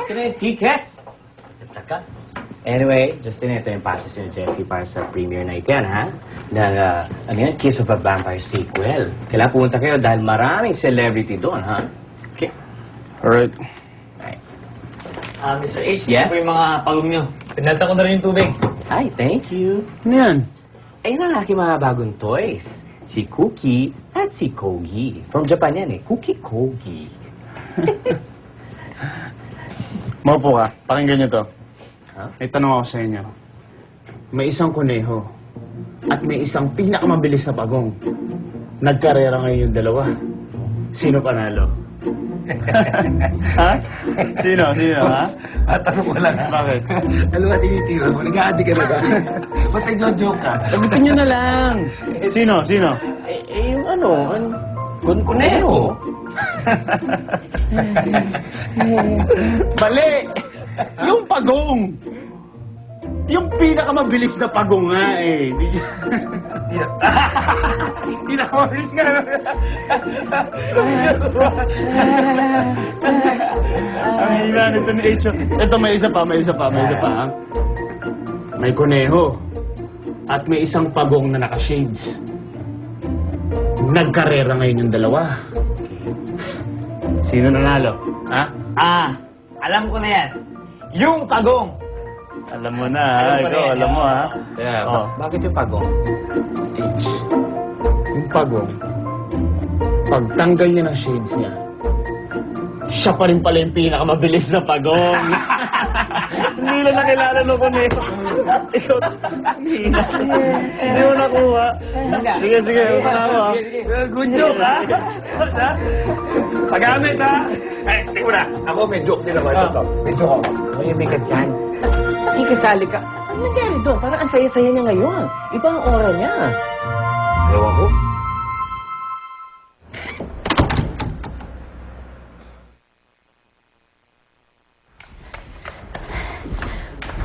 ito na yung ticket. Taka. Anyway, Justin, ito yung passes ni Jessie para sa premiere night yan, ha? Ano yan? Kiss of a Vampire sequel. Kailangan pumunta kayo dahil maraming celebrity doon, ha? Okay. Alright. Mr. H, Yes? ito po yung mga pagong nyo. Pinalta ko na rin yung tubig. Ay, thank you. Ano yan? Ayun ang aking mga bagong toys. Si Cookie at si Kogi. From Japan yan eh. Cookie Kogi. Maupo ka. Pakinggan nyo to. Ha? May tanong ako sa inyo. May isang kuneho at may isang pinakamabilis na pagong. Nagkarera ngayon yung dalawa. Sino panalo? Ha? Sino? Ha? At tanong ko lang. Bakit? Ano ba tinitira mo? Nag-aadi ka na ba? Ba't nag-joke ka? Sagutin nyo na lang. Sino? Yung ano, kuneho. Mali! Yung pagong! Yung pinakamabilis na pagong nga eh. Pinakamabilis ka na. Ang hina nito ni Echo. Ito, may isa pa. Ha? May kuneho. At may isang pagong na naka-shades. Nagkarera ngayon yung dalawa. Sino nanalo? Ha? Alam ko na yan. Yung pagong. Alam mo na, ha? Ikaw, alam mo, ha? Yeah, Oh. bakit yung pagong? H. Yung pagong, pagtanggal niya ng shades niya, siya pa rin pala yung pinakamabilis na pagong. Hindi lang nakilala no kuneho. Ikaw, hindi mo nakuha. Sige, upo na ako, ha? Good joke, ha? Pagamit, ha? Ay, tingko na. Ako may joke din naman. Ito. May joke ako. Mayimik ka dyan. Ikasali ka. Ano nangyari doon? Parang ang saya-saya niya ngayon. Iba ang aura niya. Ewan ko.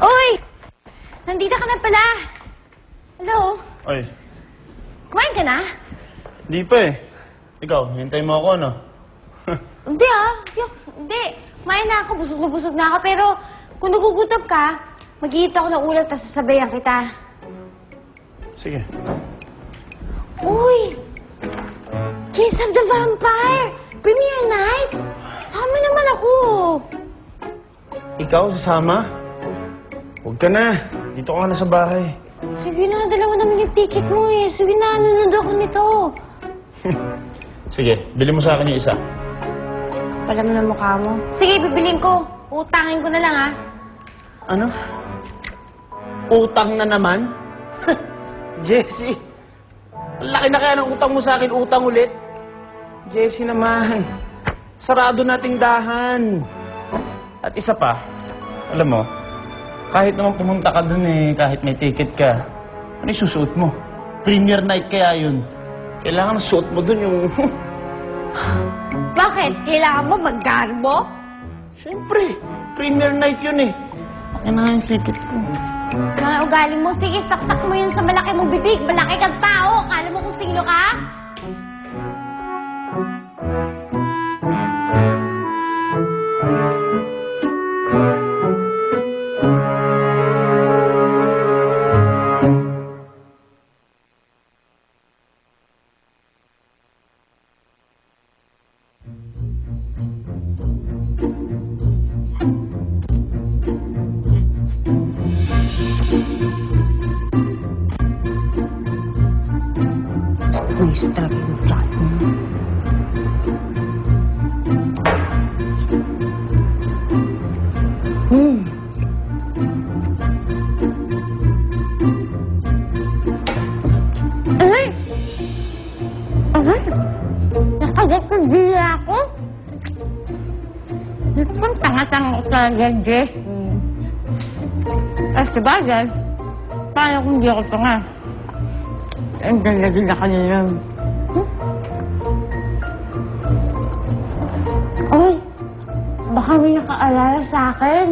Uy! Nandito ka na pala. Hello? Oy, Kumain ka na? di pa eh. Ikaw, hintay mo ako, no? Hindi Hindi. Kumain na ako. Busog na busog na ako. Pero kung nagugutom ka, mag-iit ako ng ulam tapos sasabayan kita. Sige. Uy! Kiss of the Vampire! Premiere night! Sama naman ako. Ikaw, sasama? Huwag ka na. Dito ka na sa bahay. Sige na, dalawa naman yung ticket mo eh. Sige na, nanonood ako nito. Sige, bili mo sa akin yung isa. Pala mo na mukha mo. Sige, bibiling ko. Utangin ko na lang, ha? Ano? Utang na naman? Jessie, ang laki na kaya ng utang mo sa akin, utang ulit. Jessie naman, sarado nating dahan. At isa pa, alam mo, kahit naman pumunta ka dun eh, kahit may ticket ka, ano yung susuot mo? Premiere night kaya yun. Kailangan suot mo dun yung... Bakit? Kailangan mo mag-garbo? Siyempre, premiere night yun eh. Akin na nga yung ticket ko. Sa mga ugali mo, sige, saksak mo yun sa malaki mong bibig. Malaki kang tao. Kala mo kung sino ka? Please, talaga yung trust mo. Ay! Ay! Nakagat ko dila ako. Ang tanga-tanga ko talaga, Jess. Sabagay, paano kung di ako tanga? Ang ganda na kanina. Uy, baka may nakaalala sa akin.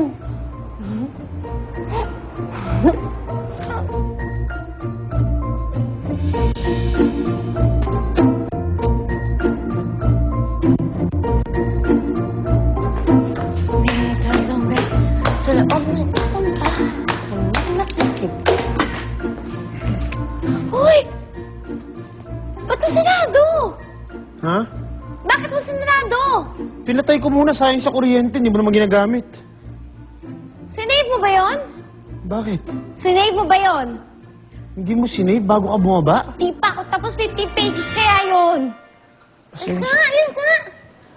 Better than Ha? Bakit mo sinarado? Pinatay ko muna, sayang sa kuryente, hindi mo naman ginagamit. Sinave mo ba yon? Bakit? Sinave mo ba yon? Hindi mo sinave bago ka bumaba? Di pa ako tapos 50 pages kaya yon. Alis nga, alis nga.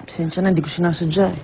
Pasensya na, hindi ko sinasadya eh.